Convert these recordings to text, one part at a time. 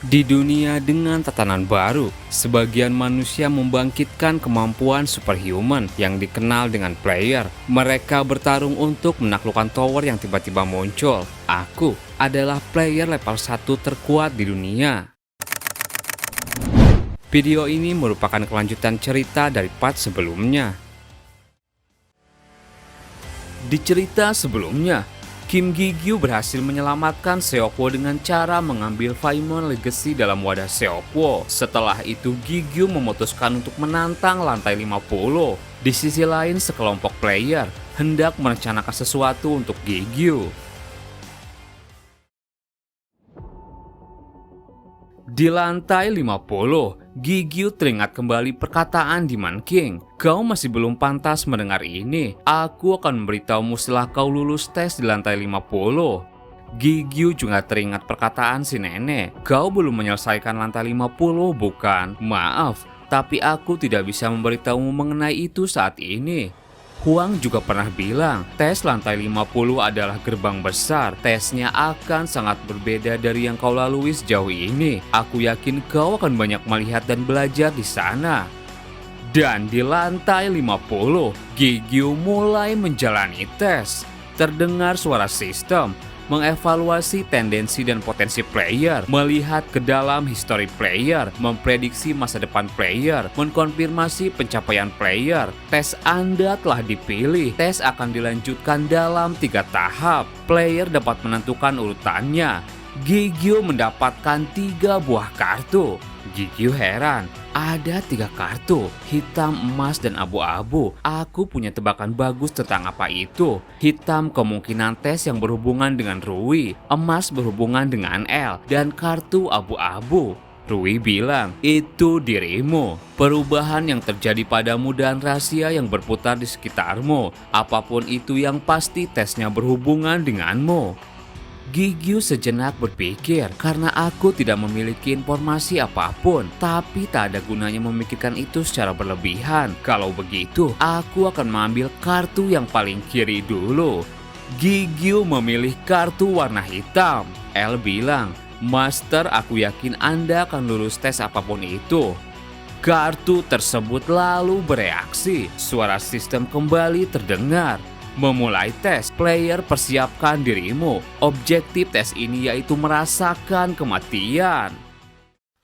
Di dunia dengan tatanan baru, sebagian manusia membangkitkan kemampuan superhuman yang dikenal dengan player. Mereka bertarung untuk menaklukkan tower yang tiba-tiba muncul. Aku adalah player level 1 terkuat di dunia. Video ini merupakan kelanjutan cerita dari part sebelumnya. Di cerita sebelumnya, Kim Gi-gyu berhasil menyelamatkan Seokwo dengan cara mengambil Faimon Legacy dalam wadah Seokwo. Setelah itu Gi-gyu memutuskan untuk menantang lantai 50. Di sisi lain sekelompok player hendak merencanakan sesuatu untuk Gi-gyu. Di lantai 50, Gi-gyu teringat kembali perkataan Demon King. Kau masih belum pantas mendengar ini. Aku akan memberitahumu setelah kau lulus tes di lantai 50. Gi-gyu juga teringat perkataan si nenek. Kau belum menyelesaikan lantai 50, bukan? Maaf, tapi aku tidak bisa memberitahumu mengenai itu saat ini. Huang juga pernah bilang, tes lantai 50 adalah gerbang besar. Tesnya akan sangat berbeda dari yang kau lalui sejauh ini. Aku yakin kau akan banyak melihat dan belajar di sana. Dan di lantai 50, Gi-gyu mulai menjalani tes. Terdengar suara sistem mengevaluasi tendensi dan potensi player, melihat ke dalam histori player, memprediksi masa depan player, mengkonfirmasi pencapaian player. Tes Anda telah dipilih. Tes akan dilanjutkan dalam 3 tahap. Player dapat menentukan urutannya. Gi-gyu mendapatkan 3 buah kartu. Gi-gyu heran, ada 3 kartu, hitam, emas, dan abu-abu. Aku punya tebakan bagus tentang apa itu. Hitam kemungkinan tes yang berhubungan dengan Rui, emas berhubungan dengan L, dan kartu abu-abu. Rui bilang, itu dirimu. Perubahan yang terjadi padamu dan rahasia yang berputar di sekitarmu. Apapun itu yang pasti tesnya berhubungan denganmu. Gi-gyu sejenak berpikir, karena aku tidak memiliki informasi apapun, tapi tak ada gunanya memikirkan itu secara berlebihan. Kalau begitu, aku akan mengambil kartu yang paling kiri dulu. Gi-gyu memilih kartu warna hitam. L bilang, Master, aku yakin Anda akan lulus tes apapun itu. Kartu tersebut lalu bereaksi. Suara sistem kembali terdengar. Memulai tes, player persiapkan dirimu. Objektif tes ini yaitu merasakan kematian.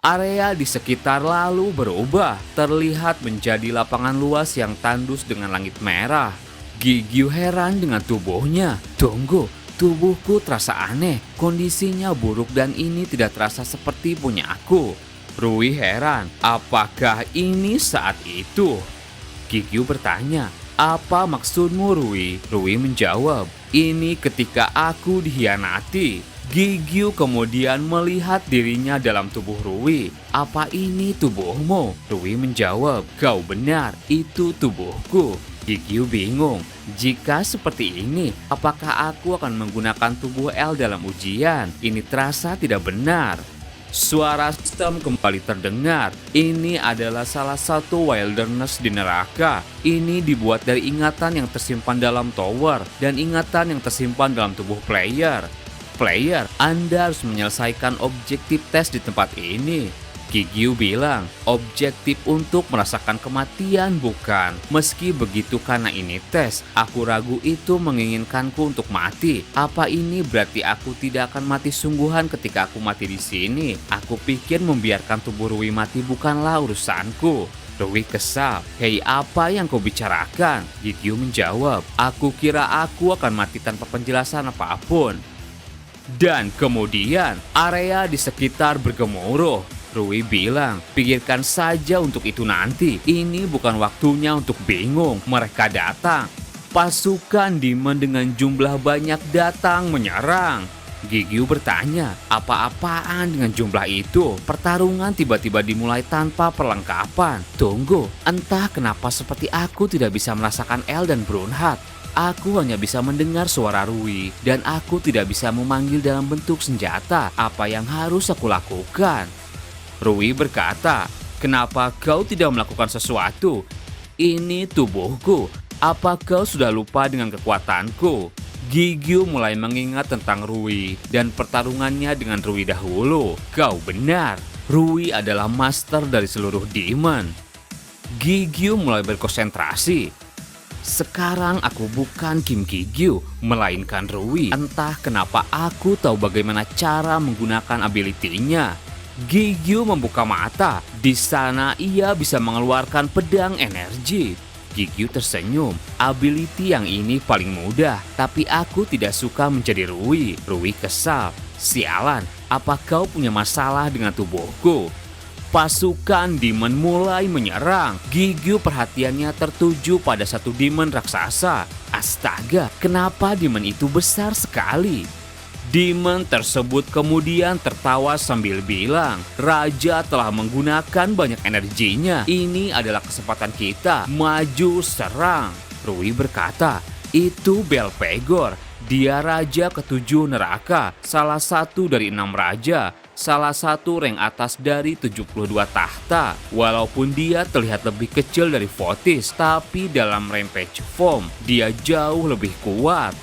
Area di sekitar lalu berubah, terlihat menjadi lapangan luas yang tandus dengan langit merah. Gi-gyu heran dengan tubuhnya. Tunggu, tubuhku terasa aneh, kondisinya buruk dan ini tidak terasa seperti punya aku. Rui heran, apakah ini saat itu? Gi-gyu bertanya, apa maksudmu Rui? Rui menjawab, ini ketika aku dikhianati. Gi-gyu kemudian melihat dirinya dalam tubuh Rui. Apa ini tubuhmu? Rui menjawab, kau benar, itu tubuhku. Gi-gyu bingung, jika seperti ini, apakah aku akan menggunakan tubuh L dalam ujian? Ini terasa tidak benar. Suara sistem kembali terdengar. Ini adalah salah satu wilderness di neraka. Ini dibuat dari ingatan yang tersimpan dalam tower dan ingatan yang tersimpan dalam tubuh player. Player, Anda harus menyelesaikan objektif tes di tempat ini. Gi-gyu bilang, objektif untuk merasakan kematian bukan. Meski begitu karena ini tes, aku ragu itu menginginkanku untuk mati. Apa ini berarti aku tidak akan mati sungguhan ketika aku mati di sini? Aku pikir membiarkan tubuh Rui mati bukanlah urusanku. Rui kesal. Hei, apa yang kau bicarakan? Gi-gyu menjawab, aku kira aku akan mati tanpa penjelasan apapun. Dan kemudian area di sekitar bergemuruh. Rui bilang, pikirkan saja untuk itu nanti. Ini bukan waktunya untuk bingung. Mereka datang. Pasukan Demon dengan jumlah banyak datang menyerang. Gi-gyu bertanya, apa-apaan dengan jumlah itu? Pertarungan tiba-tiba dimulai tanpa perlengkapan. Tunggu, entah kenapa seperti aku tidak bisa merasakan L dan Brunhat. Aku hanya bisa mendengar suara Rui dan aku tidak bisa memanggil dalam bentuk senjata. Apa yang harus aku lakukan? Rui berkata, kenapa kau tidak melakukan sesuatu? Ini tubuhku. Apa kau sudah lupa dengan kekuatanku? Gigyu mulai mengingat tentang Rui dan pertarungannya dengan Rui dahulu. Kau benar, Rui adalah master dari seluruh demon. Gigyu mulai berkonsentrasi. Sekarang aku bukan Kim Gigyu, melainkan Rui. Entah kenapa aku tahu bagaimana cara menggunakan ability-nya. Gigyu membuka mata. Di sana ia bisa mengeluarkan pedang energi. Gigyu tersenyum. Ability yang ini paling mudah, tapi aku tidak suka menjadi Rui. Rui kesal. Sialan, apa kau punya masalah dengan tubuhku? Pasukan demon mulai menyerang. Gigyu perhatiannya tertuju pada satu demon raksasa. Astaga, kenapa demon itu besar sekali? Demon tersebut kemudian tertawa sambil bilang, "Raja telah menggunakan banyak energinya. Ini adalah kesempatan kita. Maju serang." Rui berkata, "Itu Belphegor. Dia raja ketujuh neraka, salah satu dari 6 raja, salah satu rank atas dari 72 tahta. Walaupun dia terlihat lebih kecil dari Fotis, tapi dalam rampage form, dia jauh lebih kuat."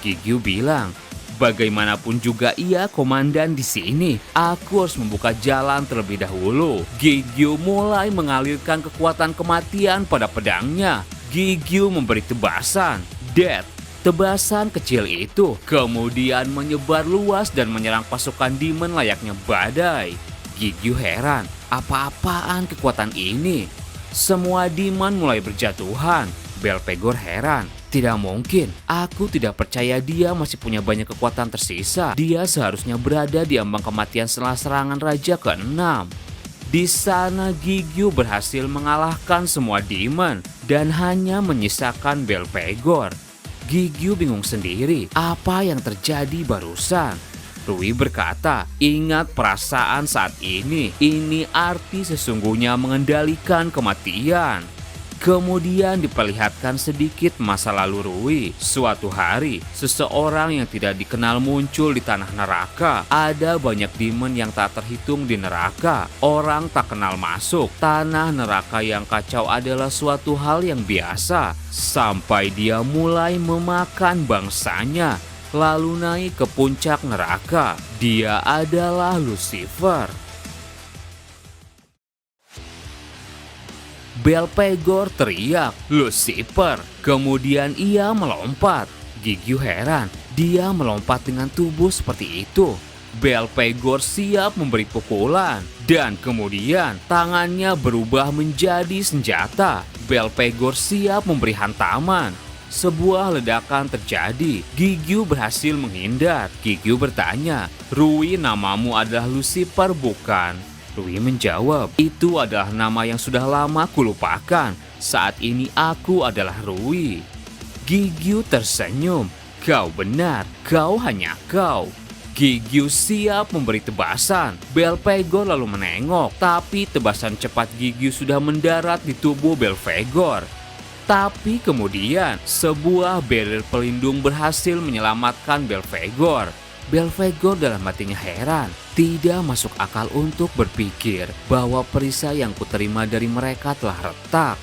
Gigyu bilang, "Bagaimanapun juga ia komandan di sini. Aku harus membuka jalan terlebih dahulu." Gigyu mulai mengalirkan kekuatan kematian pada pedangnya. Gigyu memberi tebasan, Death. Tebasan kecil itu kemudian menyebar luas dan menyerang pasukan demon layaknya badai. Gigyu heran, apa-apaan kekuatan ini? Semua demon mulai berjatuhan. Belphegor heran, tidak mungkin. Aku tidak percaya dia masih punya banyak kekuatan tersisa. Dia seharusnya berada di ambang kematian setelah serangan raja ke-6. Di sana Gigyu berhasil mengalahkan semua demon dan hanya menyisakan Belphegor. Gigyu bingung sendiri, apa yang terjadi barusan? Rui berkata, "Ingat perasaan saat ini arti sesungguhnya mengendalikan kematian." Kemudian diperlihatkan sedikit masa lalu Rui. Suatu hari, seseorang yang tidak dikenal muncul di tanah neraka. Ada banyak demon yang tak terhitung di neraka. Orang tak kenal masuk. Tanah neraka yang kacau adalah suatu hal yang biasa. Sampai dia mulai memakan bangsanya, lalu naik ke puncak neraka. Dia adalah Lucifer. Belphegor teriak, "Lucifer!" Kemudian ia melompat. Gigyu heran, dia melompat dengan tubuh seperti itu. Belphegor siap memberi pukulan, dan kemudian tangannya berubah menjadi senjata. Belphegor siap memberi hantaman. Sebuah ledakan terjadi. Gigyu berhasil menghindar. Gigyu bertanya, "Rui, namamu adalah Lucifer, bukan?" Rui menjawab, "Itu adalah nama yang sudah lama kulupakan. Saat ini aku adalah Rui." Gigyu tersenyum, "Kau benar, kau hanya kau." Gigyu siap memberi tebasan. Belphegor lalu menengok, tapi tebasan cepat Gigyu sudah mendarat di tubuh Belphegor. Tapi kemudian sebuah barrier pelindung berhasil menyelamatkan Belphegor. Belphegor dalam hatinya heran, tidak masuk akal untuk berpikir bahwa perisai yang kuterima dari mereka telah retak.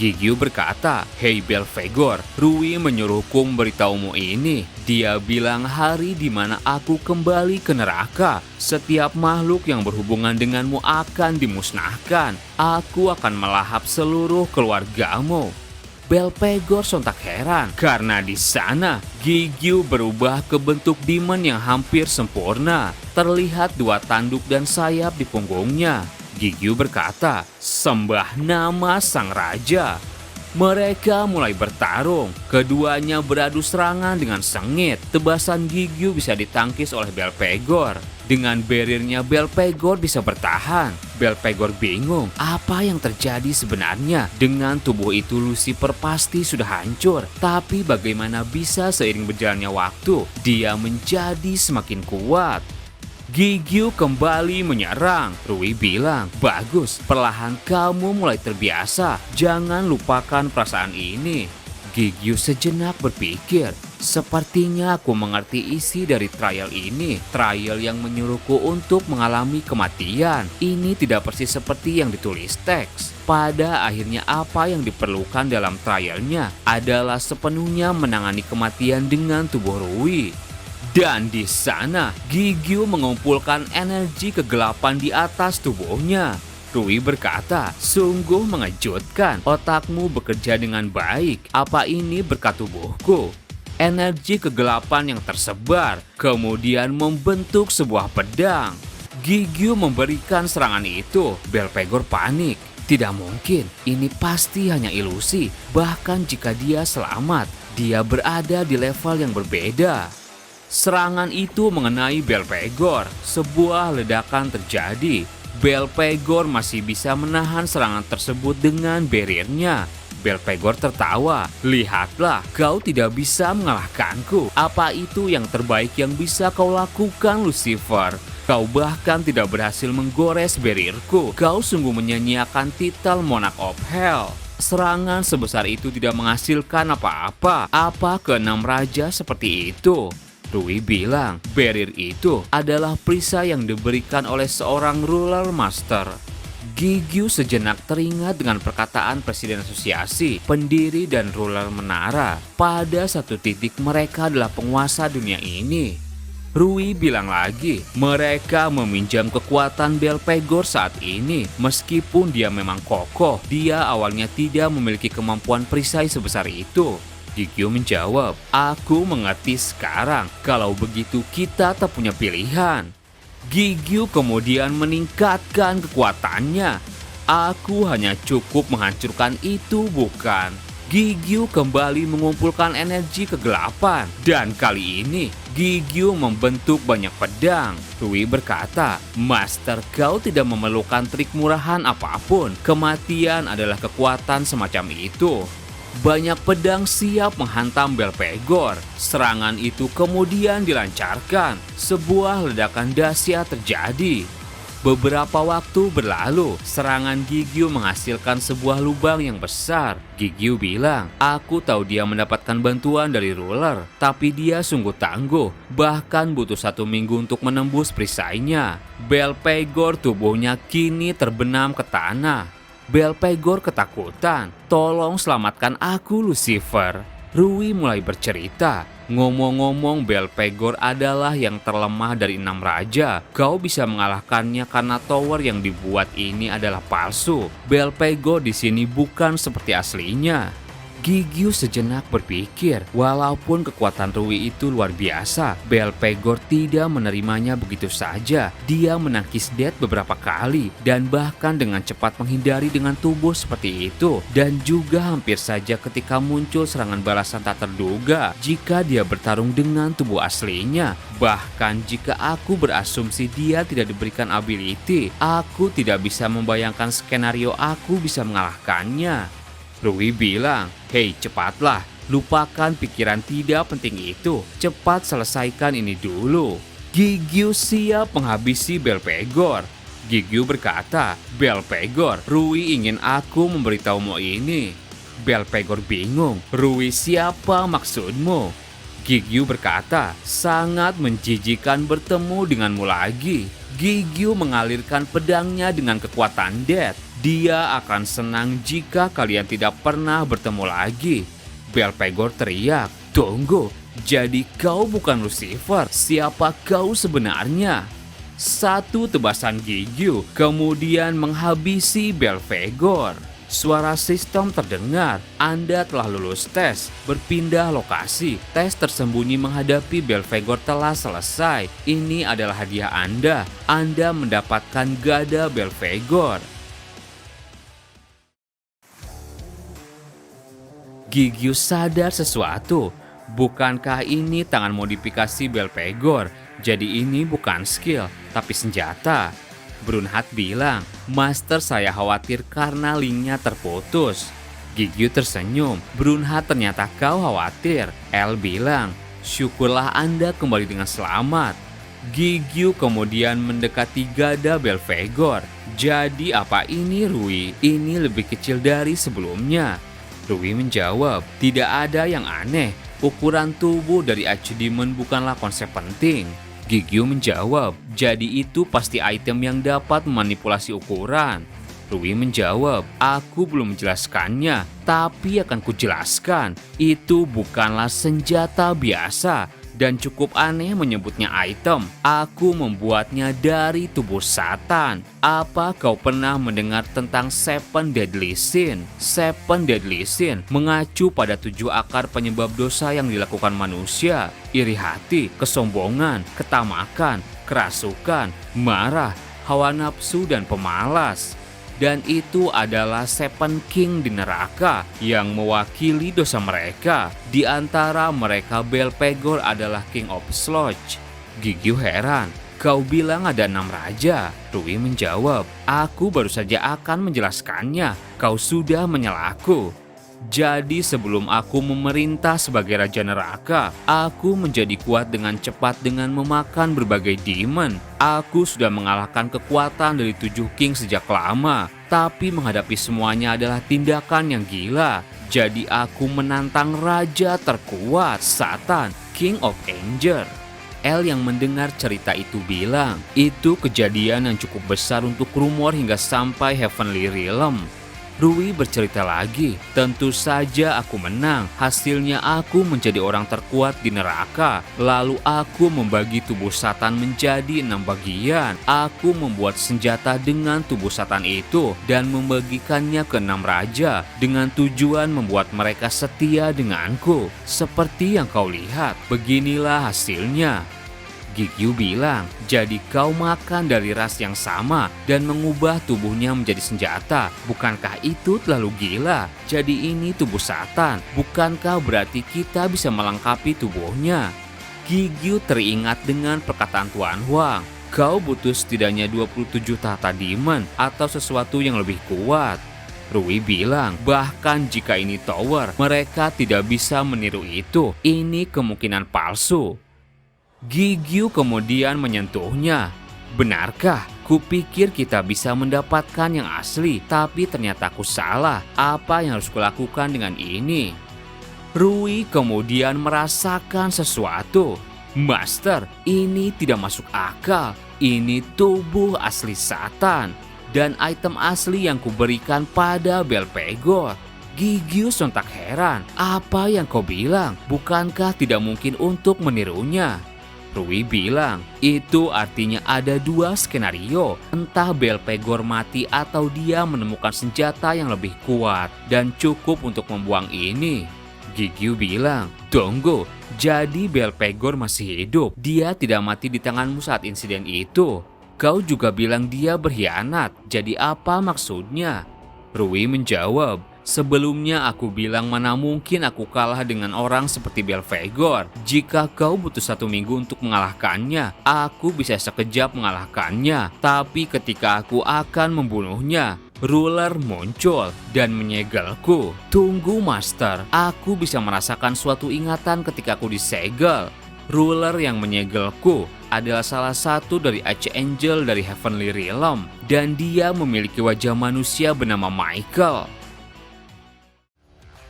Gigyu berkata, "Hei Belphegor, Rui menyuruhku memberitahumu ini. Dia bilang hari di mana aku kembali ke neraka. Setiap makhluk yang berhubungan denganmu akan dimusnahkan. Aku akan melahap seluruh keluargamu." Belphegor sontak heran karena di sana Gigyu berubah ke bentuk demon yang hampir sempurna. Terlihat 2 tanduk dan sayap di punggungnya. Gigyu berkata, "Sembah nama sang raja." Mereka mulai bertarung. Keduanya beradu serangan dengan sengit. Tebasan Gigyu bisa ditangkis oleh Belphegor. Dengan barriernya Belphegor bisa bertahan. Belphegor bingung apa yang terjadi sebenarnya. Dengan tubuh itu Lucifer pasti sudah hancur. Tapi bagaimana bisa seiring berjalannya waktu dia menjadi semakin kuat? Gigyu kembali menyerang. Rui bilang, "Bagus, perlahan kamu mulai terbiasa. Jangan lupakan perasaan ini." Gigyu sejenak berpikir, sepertinya aku mengerti isi dari trial ini. Trial yang menyuruhku untuk mengalami kematian. Ini tidak persis seperti yang ditulis teks. Pada akhirnya apa yang diperlukan dalam trialnya adalah sepenuhnya menangani kematian dengan tubuh Rui. Dan di sana, Gigyu mengumpulkan energi kegelapan di atas tubuhnya. Rui berkata, sungguh mengejutkan, otakmu bekerja dengan baik. Apa ini berkat tubuhku? Energi kegelapan yang tersebar, kemudian membentuk sebuah pedang. Gigyu memberikan serangan itu. Belphegor panik. Tidak mungkin, ini pasti hanya ilusi. Bahkan jika dia selamat, dia berada di level yang berbeda. Serangan itu mengenai Belphegor. Sebuah ledakan terjadi. Belphegor masih bisa menahan serangan tersebut dengan barriernya. Belphegor tertawa. Lihatlah, kau tidak bisa mengalahkanku. Apa itu yang terbaik yang bisa kau lakukan, Lucifer? Kau bahkan tidak berhasil menggores barrierku. Kau sungguh menyanyiakan titel Monarch of Hell. Serangan sebesar itu tidak menghasilkan apa-apa. Apa keenam raja seperti itu? Rui bilang, barrier itu adalah perisai yang diberikan oleh seorang ruler master. Gigyu sejenak teringat dengan perkataan Presiden Asosiasi, pendiri dan ruler menara. Pada satu titik mereka adalah penguasa dunia ini. Rui bilang lagi, mereka meminjam kekuatan Belphegor saat ini. Meskipun dia memang kokoh, dia awalnya tidak memiliki kemampuan perisai sebesar itu. Gigyu menjawab, aku mengerti sekarang. Kalau begitu kita tak punya pilihan. Gigyu kemudian meningkatkan kekuatannya. Aku hanya cukup menghancurkan itu, bukan? Gigyu kembali mengumpulkan energi kegelapan. Dan kali ini, Gigyu membentuk banyak pedang. Rui berkata, Master, kau tidak memerlukan trik murahan apapun. Kematian adalah kekuatan semacam itu. Banyak pedang siap menghantam Belphegor. Serangan itu kemudian dilancarkan. Sebuah ledakan dahsyat terjadi. Beberapa waktu berlalu, serangan Gigyu menghasilkan sebuah lubang yang besar. Gigyu bilang, aku tahu dia mendapatkan bantuan dari ruler, tapi dia sungguh tangguh. Bahkan butuh 1 minggu untuk menembus perisainya. Belphegor tubuhnya kini terbenam ke tanah. Belphegor ketakutan. Tolong selamatkan aku, Lucifer. Rui mulai bercerita. Ngomong-ngomong, Belphegor adalah yang terlemah dari 6 raja. Kau bisa mengalahkannya karena tower yang dibuat ini adalah palsu. Belphegor di sini bukan seperti aslinya. Gigyu sejenak berpikir, walaupun kekuatan Rui itu luar biasa, Belphegor tidak menerimanya begitu saja. Dia menangkis Death beberapa kali dan bahkan dengan cepat menghindari dengan tubuh seperti itu. Dan juga hampir saja ketika muncul serangan balasan tak terduga jika dia bertarung dengan tubuh aslinya. Bahkan jika aku berasumsi dia tidak diberikan ability, aku tidak bisa membayangkan skenario aku bisa mengalahkannya. Rui bilang, hei cepatlah, lupakan pikiran tidak penting itu, cepat selesaikan ini dulu. Gigyu siap menghabisi Belphegor. Gigyu berkata, Belphegor, Rui ingin aku memberitahumu ini. Belphegor bingung, Rui siapa maksudmu? Gigyu berkata, sangat menjijikan bertemu denganmu lagi. Gigyu mengalirkan pedangnya dengan kekuatan Death. Dia akan senang jika kalian tidak pernah bertemu lagi. Belphegor teriak, tunggu, jadi kau bukan Lucifer, siapa kau sebenarnya? Satu tebasan Gigyu kemudian menghabisi Belphegor. Suara sistem terdengar, Anda telah lulus tes, berpindah lokasi. Tes tersembunyi menghadapi Belphegor telah selesai. Ini adalah hadiah Anda. Anda mendapatkan gada Belphegor. Gigyu sadar sesuatu. Bukankah ini tangan modifikasi Belphegor? Jadi ini bukan skill, tapi senjata. Brunhard bilang, Master, saya khawatir karena linknya terputus. Gigyu tersenyum. Brunhard, ternyata kau khawatir. El bilang, syukurlah Anda kembali dengan selamat. Gigyu kemudian mendekati gada Belphegor. Jadi apa ini, Rui? Ini lebih kecil dari sebelumnya. Rui menjawab, tidak ada yang aneh. Ukuran tubuh dari Archdemon bukanlah konsep penting. Gigyu menjawab, jadi itu pasti item yang dapat memanipulasi ukuran. Rui menjawab, aku belum menjelaskannya, tapi akan kujelaskan. Itu bukanlah senjata biasa dan cukup aneh menyebutnya item. Aku membuatnya dari tubuh Satan. Apa kau pernah mendengar tentang Seven Deadly Sin? Seven Deadly Sin mengacu pada 7 akar penyebab dosa yang dilakukan manusia. Iri hati, kesombongan, ketamakan, kerasukan, marah, hawa nafsu, dan pemalas. Dan itu adalah Seven King di neraka yang mewakili dosa mereka. Di antara mereka Belphegor adalah King of Sludge. Gigyu heran, kau bilang ada 6 raja. Rui menjawab, aku baru saja akan menjelaskannya. Kau sudah menyalaku. Jadi sebelum aku memerintah sebagai Raja Neraka, aku menjadi kuat dengan cepat dengan memakan berbagai demon. Aku sudah mengalahkan kekuatan dari 7 king sejak lama, tapi menghadapi semuanya adalah tindakan yang gila. Jadi aku menantang Raja terkuat, Satan, King of Anger. El yang mendengar cerita itu bilang, itu kejadian yang cukup besar untuk rumor hingga sampai Heavenly Realm. Rui bercerita lagi, tentu saja aku menang. Hasilnya aku menjadi orang terkuat di neraka. Lalu aku membagi tubuh Satan menjadi 6 bagian. Aku membuat senjata dengan tubuh Satan itu dan membagikannya ke 6 raja dengan tujuan membuat mereka setia denganku. Seperti yang kau lihat, beginilah hasilnya. Gigyu bilang, jadi kau makan dari ras yang sama dan mengubah tubuhnya menjadi senjata. Bukankah itu terlalu gila? Jadi ini tubuh Satan. Bukankah berarti kita bisa melengkapi tubuhnya? Gigyu teringat dengan perkataan Tuan Huang. Kau butuh setidaknya 27 tahta demon atau sesuatu yang lebih kuat. Rui bilang, bahkan jika ini tower, mereka tidak bisa meniru itu. Ini kemungkinan palsu. Gigyu kemudian menyentuhnya. Benarkah? Kupikir kita bisa mendapatkan yang asli, tapi ternyata aku salah. Apa yang harus kulakukan dengan ini? Rui kemudian merasakan sesuatu. Master, ini tidak masuk akal. Ini tubuh asli Satan dan item asli yang kuberikan pada Belphegor. Gigyu sontak heran. Apa yang kau bilang? Bukankah tidak mungkin untuk menirunya? Rui bilang, itu artinya ada 2 skenario. Entah Belphegor mati atau dia menemukan senjata yang lebih kuat dan cukup untuk membuang ini. Gigyu bilang, tunggu, jadi Belphegor masih hidup. Dia tidak mati di tanganmu saat insiden itu. Kau juga bilang dia berkhianat, jadi apa maksudnya? Rui menjawab, sebelumnya aku bilang mana mungkin aku kalah dengan orang seperti Belphegor. Jika kau butuh 1 minggu untuk mengalahkannya, aku bisa sekejap mengalahkannya. Tapi ketika aku akan membunuhnya, ruler muncul dan menyegelku. Tunggu Master, aku bisa merasakan suatu ingatan ketika aku disegel. Ruler yang menyegelku adalah salah satu dari Archangel dari Heavenly Realm dan dia memiliki wajah manusia bernama Michael.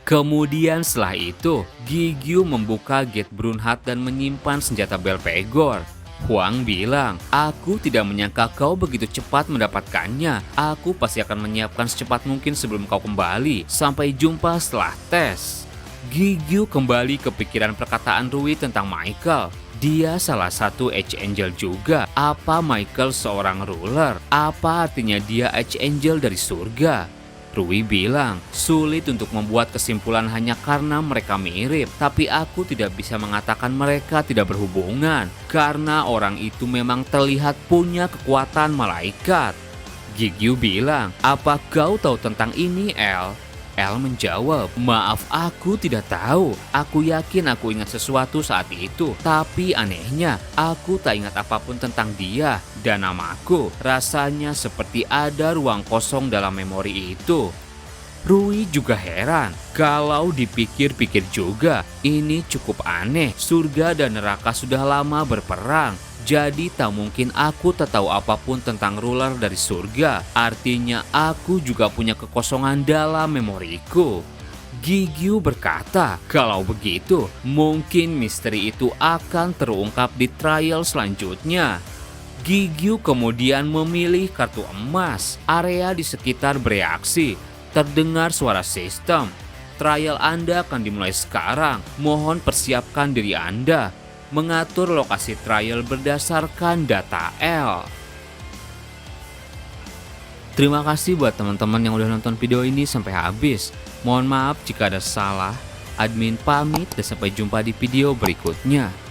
Kemudian setelah itu, Gigyu membuka gate Brunhat dan menyimpan senjata Belphegor. Huang bilang, aku tidak menyangka kau begitu cepat mendapatkannya. Aku pasti akan menyiapkan secepat mungkin sebelum kau kembali. Sampai jumpa setelah tes. Gigyu kembali kepikiran perkataan Rui tentang Michael. Dia salah satu Archangel juga. Apa Michael seorang ruler? Apa artinya dia Archangel dari surga? Rui bilang, sulit untuk membuat kesimpulan hanya karena mereka mirip. Tapi aku tidak bisa mengatakan mereka tidak berhubungan. Karena orang itu memang terlihat punya kekuatan malaikat. Gigyu bilang, apa kau tahu tentang ini, El? El menjawab, maaf aku tidak tahu. Aku yakin aku ingat sesuatu saat itu. Tapi anehnya, aku tak ingat apapun tentang dia dan namaku. Rasanya seperti ada ruang kosong dalam memori itu. Rui juga heran. Kalau dipikir-pikir juga, ini cukup aneh. Surga dan neraka sudah lama berperang. Jadi tak mungkin aku tak tahu apapun tentang ruler dari surga. Artinya aku juga punya kekosongan dalam memoriku. Gigyu berkata, kalau begitu mungkin misteri itu akan terungkap di trial selanjutnya. Gigyu kemudian memilih kartu emas. Area di sekitar bereaksi. Terdengar suara sistem. Trial Anda akan dimulai sekarang. Mohon persiapkan diri Anda. Mengatur lokasi trial berdasarkan data L. Terima kasih buat teman-teman yang udah nonton video ini sampai habis. Mohon maaf jika ada salah. Admin pamit dan sampai jumpa di video berikutnya.